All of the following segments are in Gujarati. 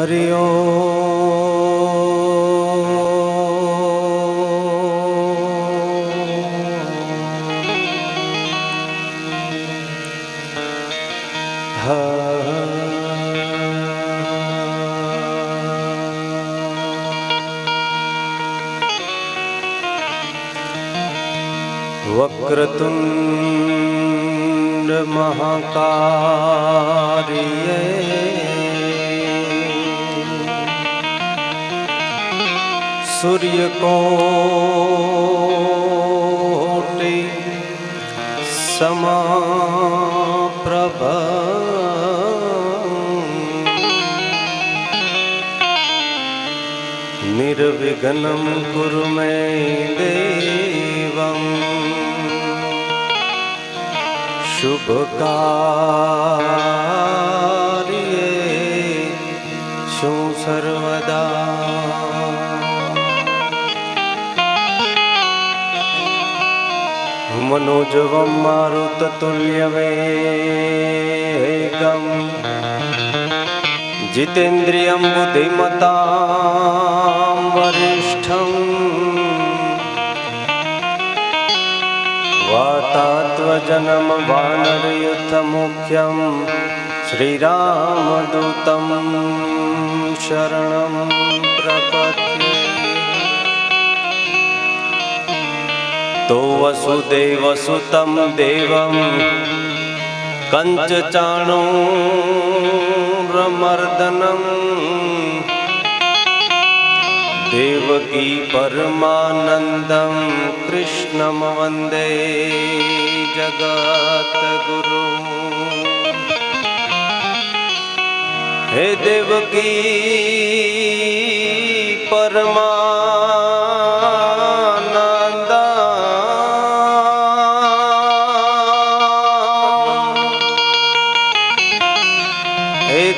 हरि वक्रतुंड महाकार्ये सूर्यकोटि समप्रभ निर्विघ्नं कुरु मे देवम् शुभ कार्ये शु सर्वदा मनोजवं मारुततुल्यवेगं जितेन्द्रियं बुद्धिमतां वरिष्ठं वातात्मजनं वानरयुथमुख्यं श्रीरामदूतं शरणं प्रपद्ये। तो वसुदेवसुतं देवं कंचचाणूरमर्दनं देवकी परमानन्दं कृष्णं वन्दे जगद्गुरु। हे देवकी परमानन्द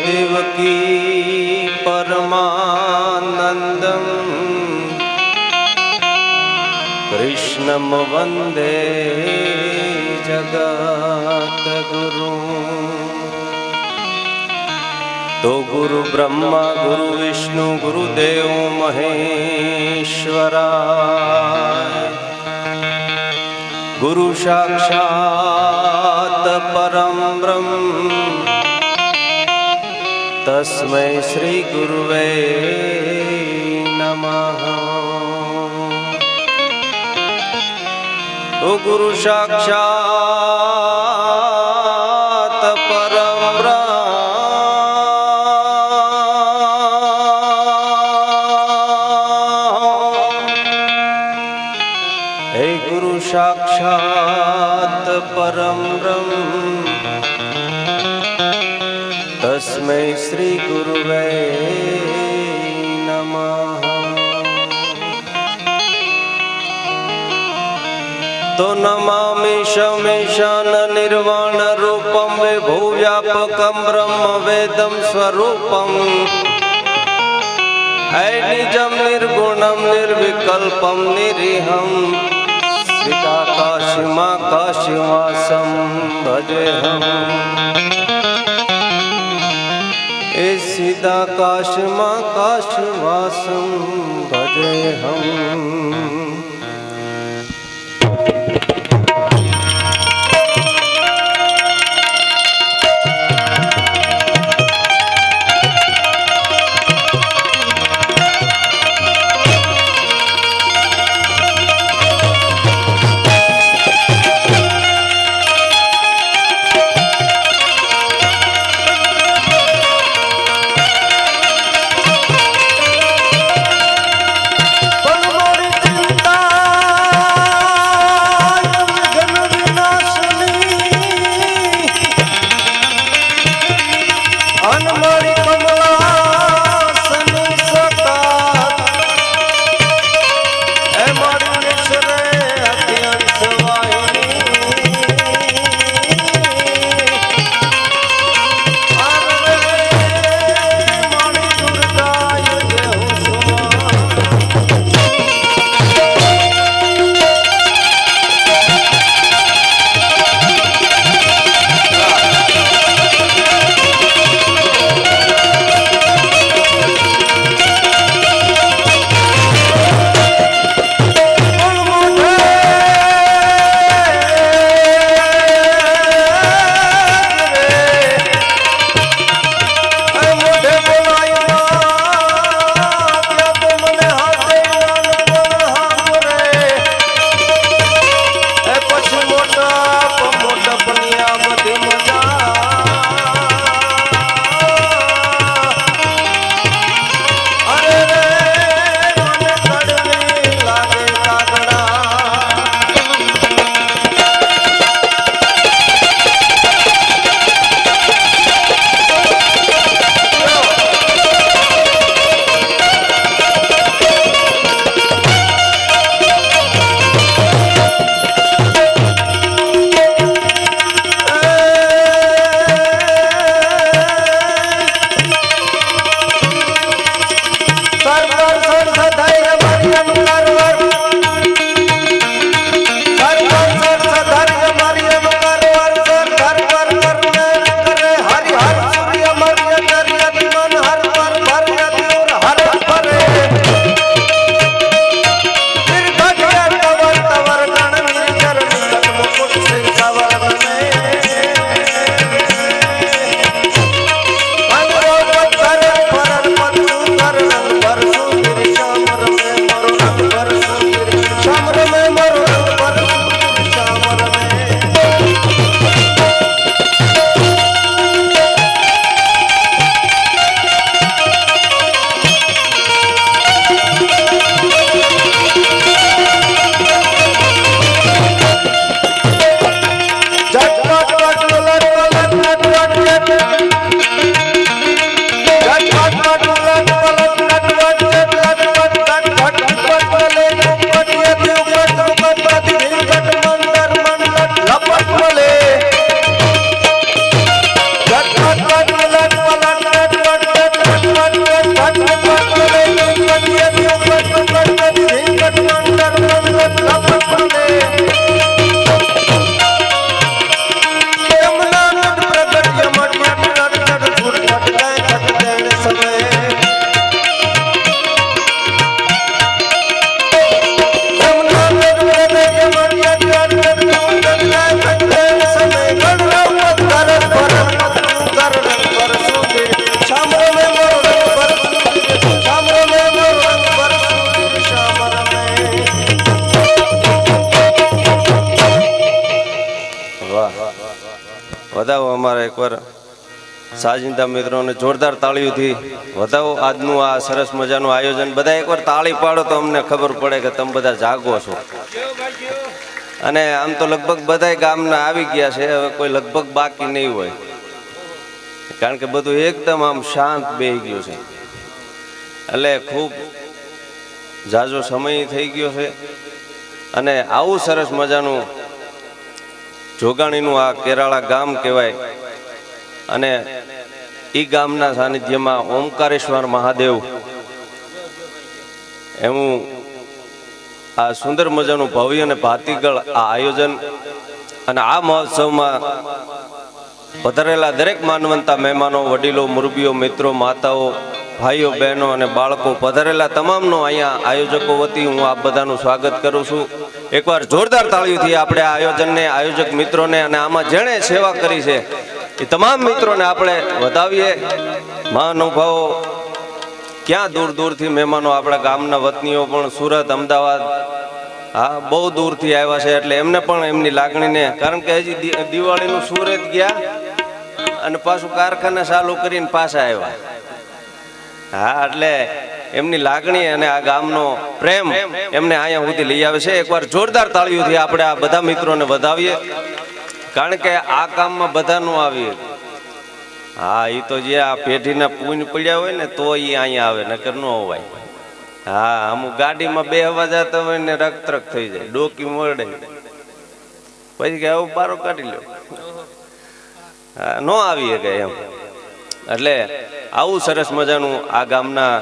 देवकी परमानन्दं कृष्णं वन्दे जगद्गुरु। तो गुरु ब्रह्मा गुरु विष्णु गुरुदेव महेश्वरा गुरु साक्षात् परं ब्रह्म तस्मै श्री गुरुवे नमः। तो गुरु साक्षात् परं ब्रह्म हे गुरु साक्षात् परं ब्रह्म तस्मै श्री गुरुवे नमः। तो नमामि शमेशान निर्वाण रूपं विभुव्यापकं ब्रह्म वेदं स्वरूपं निजं निर्गुणं निर्विकल्पं निरीहं चिदाकाशमाकाशवासं भजेऽहम्। चिदाकाशमाकाशवासं भजेऽहम्। Bye. વધાવો અમારા એકવાર સાજિંદા મિત્રોને જોરદાર તાળીઓથી વધાવો આજનું આ સરસ મજાનું આયોજન. બધા એકવાર તાળી પાડો તો અમને ખબર પડે કે તમે બધા જાગો છો. અને આમ તો લગભગ બધા ગામના આવી ગયા છે, હવે કોઈ લગભગ બાકી નહીં હોય, કારણ કે બધું એકદમ આમ શાંત બેહી ગયું છે. એટલે ખૂબ ઝાઝો સમય થઈ ગયો છે. અને આવું સરસ મજાનું જોગાણીનું આ કેરાળા ગામ કહેવાય. અને એ ગામના સાનિધ્યમાં ઓમકારેશ્વર મહાદેવ એવું આ સુંદર મજાનું ભવ્ય અને ભાતીગળ આ આયોજન. અને આ મહોત્સવમાં પધારેલા દરેક માનવંતા મહેમાનો, વડીલો, મુરબીઓ, મિત્રો, માતાઓ, ભાઈઓ, બહેનો અને બાળકો પધારેલા તમામનો અહીંયા આયોજકો વતી હું આપ બધાનું સ્વાગત કરું છું. એકવાર જોરદાર તાળીઓથી આપણે આ આયોજનને, આયોજક મિત્રોને અને આમાં જેણે સેવા કરી છે એ તમામ મિત્રોને આપણે વધાવીએ. મહાનુભાવો ક્યાં દૂર દૂરથી મહેમાનો, આપણા ગામના વતનીઓ પણ સુરત, અમદાવાદ, હા બહુ દૂરથી આવ્યા છે. એટલે એમને પણ એમની લાગણીને, કારણ કે હજી દિવાળીનું સુરત ગયા અને પાછું કારખાના ચાલુ કરીને પાછા આવ્યા. હા, એટલે એમની લાગણી અને આ ગામનો પ્રેમ એમને અહીંયા સુધી લઈ આવે છે. એકવાર જોરદાર તાળીઓથી આપણે આ બધા મિત્રોને વધાવીએ, કારણ કે આ કામમાં બધાનું આવીએ. હા, એ તો જે આ પેઢીના પૂન પડ્યા હોય ને તો એ અહીંયા આવે, નકર ન હોવાય. હા, અમુક ગાડીમાં બેહવા જતા હોય ને રકતરક થઈ જાય, ડોકી મોરડે, પછી કે આવું બારો કાઢી લો. હા, ન આવીએ કે એમ. એટલે આવું સરસ મજાનું આ ગામના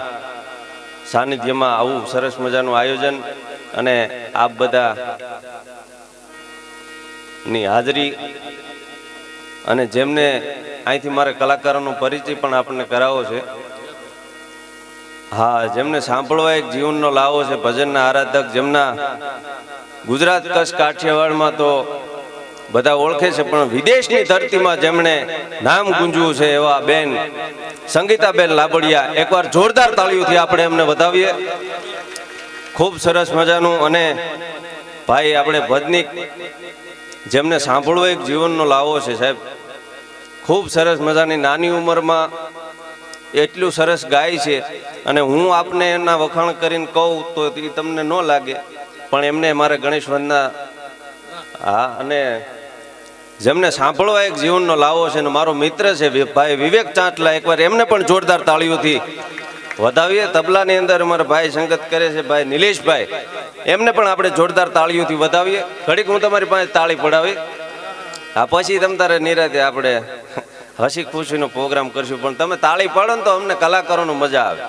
સાનિધ્યમાં આવું સરસ મજાનું આયોજન અને આપ બધા ની હાજરી, અને જેમને અહીંથી મારે કલાકારોનો પરિચય પણ આપણને કરાવો છે. હા, જેમને સાંભળવા એક જીવનનો લાવો છે, ભજનના આરાધક, જેમના ગુજરાત, કચ્છ, કાઠિયાવાડમાં તો બધા ઓળખે છે, પણ વિદેશની ધરતીમાં જેમણે નામ ગુંજવું છે એવા બેન સંગીતાબેન લાબડિયા. એકવાર જોરદાર તાળીઓથી આપણે એમને વધાવીએ. ખૂબ સરસ મજાનું. અને ભાઈ આપણે ભજનિક, જેમને સાંભળવો એક જીવનનો લાવો છે સાહેબ. ખૂબ સરસ મજાની નાની ઉંમરમાં એટલું સરસ ગાય છે. અને હું આપને એના વખાણ કરીને કહું તો એ તમને ન લાગે, પણ એમને મારે ગણેશ વંદના, હા, અને જેમને સાંભળવા એક જીવનનો લાવો છે, અને મારો મિત્ર છે ભાઈ વિવેક ચાંટલા. એકવાર એમને પણ જોરદાર તાળીઓથી વધાવીએ. તબલાની અંદર અમારા ભાઈ સંગત કરે છે ભાઈ નિલેશભાઈ, એમને પણ આપણે જોરદાર તાળીઓથી વધાવીએ. ઘડીક હું તમારી પાસે તાળી પડાવી, હા, પછી તમ તારે નિરાતે આપણે હસી ખુશીનો પ્રોગ્રામ કરશું. પણ તમે તાળી પાડો ને તો અમને કલાકારોનો મજા આવે.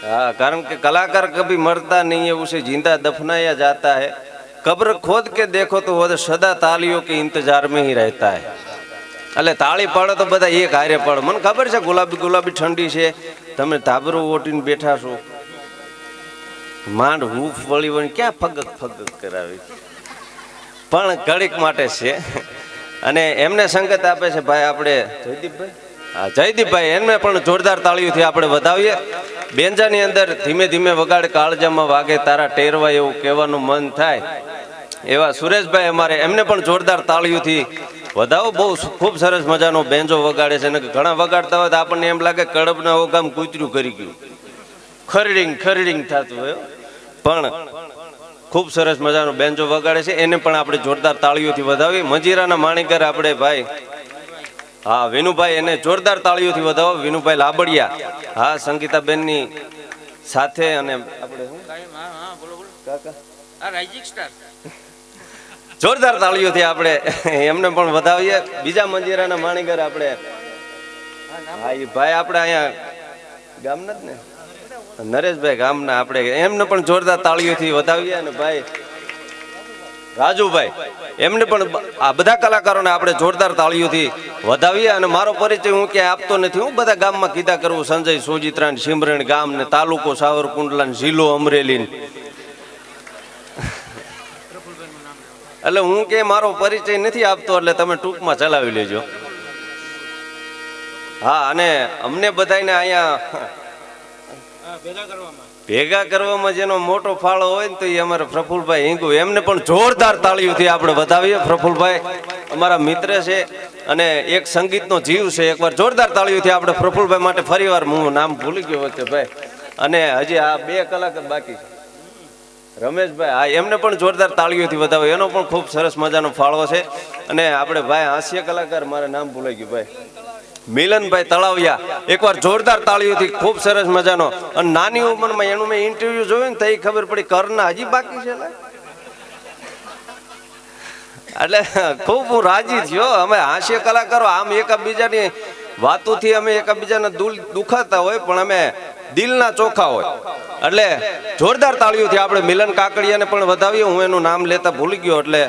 હા, કારણ કે કલાકાર કભી મરતા નહીં है, उसे जिंदा दफनाया जाता है, कब्र खोद के देखो तो वो सदा तालियों के इंतजार में ही रहता है. એટલે તાળી પાડો તો બધા એક હારે પાડો. મને ખબર છે ગુલાબી ગુલાબી ઠંડી છે, તમે ધાબરો ઓટીને બેઠા છો, માંડ હૂફ વળી વળી ક્યાં ફગક ફગક કરાવી, પણ ઘડીક માટે છે. અને એમને સંગત આપે છે ભાઈ આપણે જયદીપભાઈ, હા જયદીપભાઈ, એમને પણ જોરદાર તાળીઓથી આપણે વધાવીએ. બેંજાની અંદર ધીમે ધીમે વગાડે, કાળજામાં વાગે તારા ટેરવા, એવું કહેવાનું મન થાય એવા સુરેશભાઈ અમારે, એમને પણ જોરદાર તાળીઓથી વધાવો. બહુ ખૂબ સરસ મજાનો બેન્જો વગાડે છે. ને ઘણા વગાડતા હોય તો આપણને એમ લાગે કડબના ઓગામ કૂતર્યું કરી ગયું, ખરડીંગ ખરડીંગ થતું હોય, પણ ખૂબ સરસ મજાનો બેન્જો વગાડે છે. એને પણ આપણે જોરદાર તાળીઓથી વધાવી. મંજીરાના માણીકર આપણે ભાઈ, હા વિનુભાઈ, એને જોરદાર તાળીઓથી વધાવો. વિનુભાઈ લાબડિયા, હા સંગીતાબેનની સાથે. અને આપણે જોરદાર તાળીઓથી આપણે એમને પણ વધાવીએ. બીજા મંજીરાના માણીગર આપણે, હા એ ભાઈ આપણે અહીંયા ગામના જ ને, નરેશભાઈ ગામના, આપણે એમને પણ જોરદાર તાળીઓથી વધાવીએ. અને ભાઈ રાજુભાઈ, એમને પણ આ બધા કલાકારોને આપણે જોરદાર તાળીઓથી વધાવીએ. અને મારો પરિચય હું ક્યાંય આપતો નથી, હું બધા ગામમાં કીધા કરું. સંજય સોજિત્રા, સિમરણ ગામ ને તાલુકો સાવરકુંડલા, જિલ્લો અમરેલી. એટલે હું કે મારો પરિચય નથી આપતો, એટલે તમે ટૂંકમાં ચલાવી લેજો. હા, અને અમને બધાને અહીંયા ભેગા કરવામાં જેનો મોટો ફાળો હોય ને તો એ અમારા પ્રફુલભાઈ હિંગુ, એમને પણ જોરદાર તાળીઓથી આપણે વધાવીએ. પ્રફુલભાઈ અમારા મિત્ર છે, અને એક સંગીતનો જીવ છે. એકવાર જોરદાર તાળીઓથી આપણે પ્રફુલભાઈ માટે ફરીવાર હું નામ ભૂલી ગયો વચ્ચે ભાઈ, અને હજી આ 2 કલાક બાકી છે. રમેશભાઈ, હા, એમને પણ જોરદાર તાળીઓથી વધાવો. એનો પણ ખૂબ સરસ મજાનો ફાળો છે. અને આપણે ભાઈ હાસ્ય કલાકાર, મારે નામ ભૂલાઈ ગયું ભાઈ, મિલનભાઈ તળાવિયા, એકવાર જોરદાર તાળીઓથી ખૂબ સરસ મજાનો. અને નાની ઉંમરમાં એનું મેં ઇન્ટરવ્યુ જોયું ને તો ખબર પડી કરના હજી બાકી છે. એટલે ખૂબ હું રાજી થયો. અમે હાસ્ય કલાકારો આમ એકબીજાની વાતોથી અમે એકબીજાને દુખાતા હોય, પણ અમે દિલના ચોખા હોય. એટલે જોરદાર તાળીઓથી આપણે મિલન કાકડિયાને પણ વધાવીએ. હું એનું નામ લેતા ભૂલી ગયો એટલે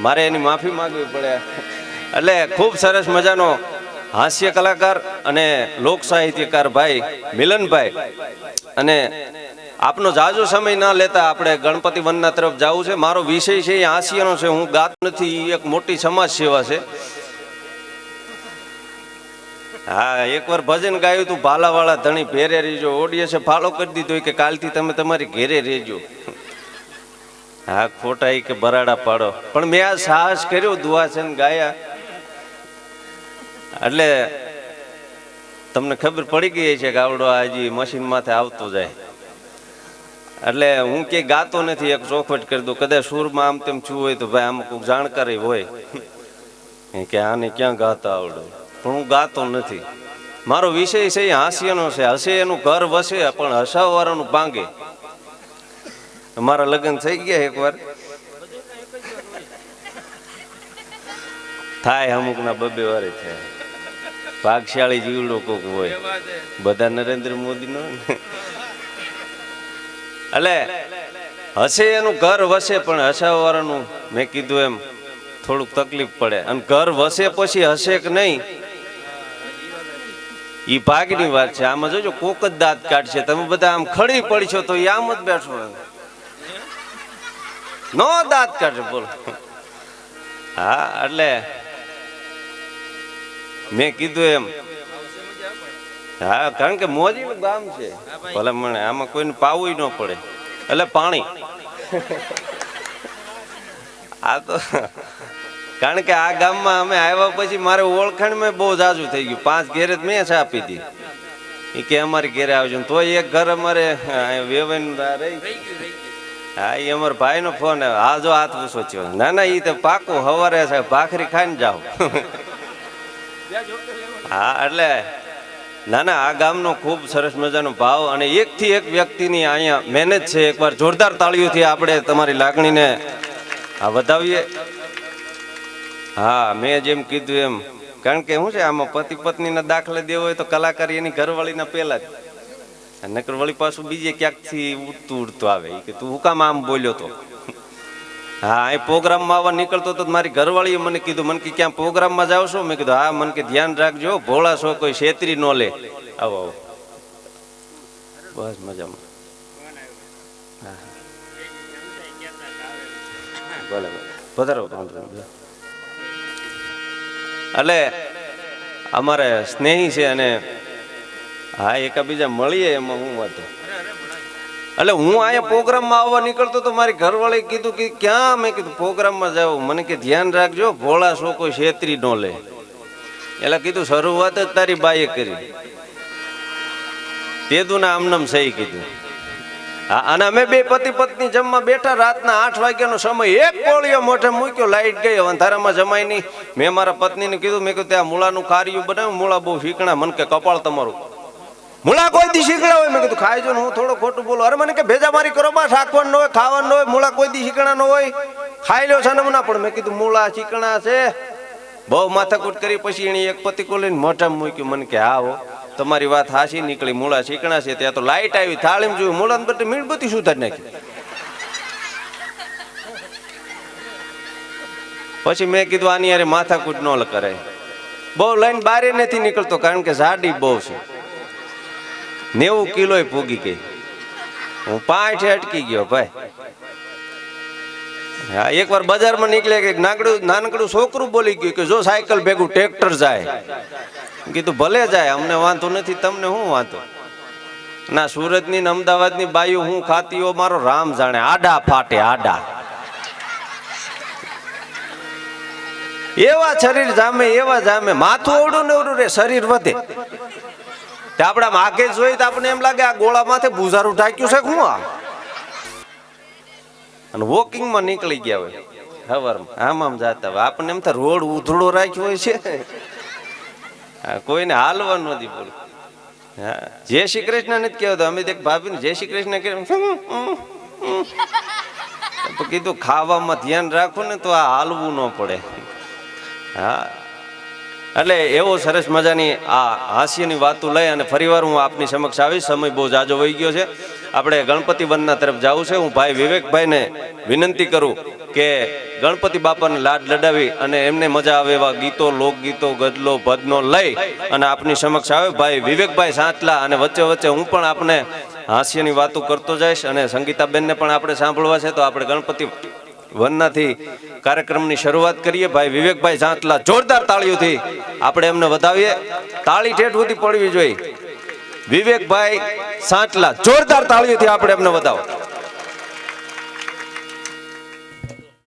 મારે એની માફી માંગવી પડે. એટલે ખૂબ સરસ મજાનો હાસ્ય કલાકાર અને લોક સાહિત્યકાર ભાઈ મિલનભાઈ. અને આપનો જાજો સમય ના લેતા આપણે ગણપતિ વનના તરફ જવું છે. મારો વિષય છે એ હાસ્યનો છે. હું ગાતો નથી, એક મોટી સમાજ સેવા છે. હા, એકવાર ભજન ગાયું તું, ભાલાવાળા ધણી ભેરે રહેજો. ઓડિયન્સે ફાળો કરી દીધો કે કાલથી તમે તમારી ઘેરે રહેજો. હા, ખોટા કે બરાડા પાડો, પણ મેં આ સાહસ કર્યો, દુઆ છે ને ગાયા. એટલે તમને ખબર પડી ગઈ છે કે આવડો હજી મશીન માથે આવતો જાય. એટલે હું કે ગાતો નથી, એક ચોખવટ કરી દઉં. કદાચ સુરમાં આમ તેમ છું હોય તો ભાઈ આમાં કોઈ જાણકારી હોય કે આને ક્યાં ગાતા આવડે, પણ હું ગાતો નથી. મારો વિષય છે એ હાસ્યનો છે. હશે એનું ઘર વસે, પણ હસાવવાળાનું ભાંગે. મારા લગ્ન થઈ ગયા એકવાર થાય, અમુક ના 2 વારે થાય. ભાગશાળી જીવડો કોક હોય, બધા નરેન્દ્ર મોદી નો. એટલે હશે એનું ઘર વસે, પણ હસાવવાળાનું મેં કીધું એમ થોડુંક તકલીફ પડે. અને ઘર વસે પછી હશે કે નહીં ઈ ભાગની વાત છે. આમાં જોજો કોક જ દાંત કાઢશે. તમે બધા આમ ખડી પડશો તો આમ જ બેઠો નો દાંત કાઢશે, બોલો. હા, એટલે મેં કીધું એમ. હા, કારણ કે મોજીનું ગામ છે. ભલે મને આમાં કોઈને પાવું ન પડે. એટલે પાણી આ તો કારણ કે આ ગામમાં અમે આવ્યા પછી મારે ઓળખાણમાં બહુ જાજુ થઈ ગયું. 5 ઘેરે મેં ચા આપી હતી. એ કે અમારી ઘેરે આવજો. તો એક ઘર અમારે રહી. હા, એ અમારા ભાઈ નો ફોન આવ્યો. હા, જો હાથ પૂછો છો. ના ના, એ તો પાકું હવારે છે, ભાખરી ખાઈને જાઓ. હા, એટલે ના ના, આ ગામનો ખૂબ સરસ મજાનો ભાવ અને એકથી એક વ્યક્તિની અહીંયા મહેનત છે. એકવાર જોરદાર તાળીઓથી આપણે તમારી લાગણીને વધાવીએ. હા, મેં જેમ કીધું એમ, કારણ કે શું છે આમાં પતિ પત્નીના દાખલા દેવો હોય તો કલાકાર એની ઘરવાળીના પહેલા જ. નકર વળી પાછું બીજે ક્યાંકથી ઉડતું આવે કે તું હું કામ આમ બોલ્યો તો. હા, એ પ્રોગ્રામમાં આવવા નીકળતો તો મારી ઘરવાળીએ મને કીધું, મને કે ક્યાં પ્રોગ્રામમાં જાવ છો? મેં કીધું હા. મને કે ધ્યાન રાખજો, ભોળા છો, કોઈ છેતરી ન લે. આવો આવો, બસ મજામાં. હા, ભલે પધારો. એટલે અમારે સ્નેહી છે અને હા, એકબીજા મળીએ એમાં હું વાત. એટલે હું અહીંયા પ્રોગ્રામમાં આવવા નીકળતો તો મારી ઘરવાળાએ કીધું કે ક્યાં? મેં કીધું પ્રોગ્રામમાં જાવ. મને કે ધ્યાન રાખજો, ભોળા છો, કોઈ છેતરી ન લે. એટલે કીધું શરૂઆત જ તારી બાઈએ કરી, તેદું ના આમનામ સહી કીધું. હા, અને અમે 2 પતિ પત્ની જમવા બેઠા. રાતના 8 વાગ્યાનો સમય. એક કોળિયો મોઢે મૂક્યો, લાઈટ ગઈ. અંધારામાં જમાય નહીં. મેં મારા પત્નીને કીધું, મેં કીધું ત્યાં મૂળાનું કાર્યું બનાવ્યું. મૂળા બહુ શીખણા. મને કે કપાળ તમારું, મૂળા કોઈ દી શીખડા હોય? મેં કીધું ખાઈ જો ને. હું થોડો ખોટું બોલું. અરે મને કે ભેજા મારી કરો, બા શાકવાનું હોય, ખાવાનું હોય. મૂળા કોઈ દી શીખણા ન હોય, ખાઈ લો છે ને ના. પણ મેં કીધું મૂળા શીખણા છે. બહુ માથાકૂટ કરી પછી એને એક પતિકો લઈને મોઢામાં મૂક્યું. મને કે હા હો, તમારી વાત હાસી નીકળી, મૂળા શીખણા છે. ત્યાં તો લાઈટ આવી, થાળીમાં જોયું, મૂળાને બધી મીણબત્તી સુધારી નાખી. પછી મેં કીધું આની યારે માથાકૂટ ન કરે. બહુ લઈને બારે નથી નીકળતો, કારણ કે જાડી બહુ છે. 90 કિલો પૂગી ગઈ. હું 5 અટકી ગયો ભાઈ. હા, એકવાર બજારમાં નીકળે કે નાનકડું છોકરું બોલી ગયું કે જો સાયકલ ભેગું ટ્રેક્ટર જાય. કીધું ભલે જાય, અમને વાંધો નથી, તમને શું વાંધો? ના, સુરતની ને અમદાવાદની બાયું હું ખાતી હો મારો રામ જાણે. આડા ફાટે આડા. એવા શરીર જામે, એવા જામે, માથું અવડું ને અવડું રે, શરીર વધે. તે આપણા માગે જોઈ તો આપણે એમ લાગે આ ગોળા માથે બુઝારું ઢાંક્યું છે શું આ? અને વોકિંગમાં નીકળી ગયા હોય સવારમાં, આમ જાતા હોય, આપણને એમ થાય રોડ ઉધડો રાખ્યો હોય છે, કોઈને હાલવા નથી બોલું. હા, જય શ્રી કૃષ્ણ નથી કહેવાતો. અમે એક ભાભીને જય શ્રી કૃષ્ણ કહે, તો કીધું ખાવામાં ધ્યાન રાખો ને તો આ હાલવું ન પડે. હા, એટલે એવો સરસ મજાની આ હાસ્યની વાતો લઈ અને ફરીવાર હું આપની સમક્ષ આવીશ. સમય બહુ જાજો વહી ગયો છે, આપણે ગણપતિ વનના તરફ જવું છે. હું ભાઈ વિવેકભાઈને વિનંતી કરું કે ગણપતિ બાપાને લાડ લડાવી અને એમને મજા આવે એવા ગીતો, લોકગીતો, ગઝલો, ભજનો લઈ અને આપની સમક્ષ આવે ભાઈ વિવેકભાઈ સાંતલા. અને વચ્ચે વચ્ચે હું પણ આપને હાસ્યની વાતો કરતો જઈશ અને સંગીતાબેનને પણ આપણે સાંભળવા છે. તો આપણે ગણપતિ વનનાથી કાર્યક્રમની શરૂઆત કરીએ. ભાઈ વિવેકભાઈ સાંતલા જોરદાર તાળીઓથી આપણે એમને વધાવીએ. તાળી ઠેઠ સુધી પડવી જોઈએ. વિવેકભાઈ સાંતલા જોરદાર તાળીઓથી આપણે એમને વધાવો.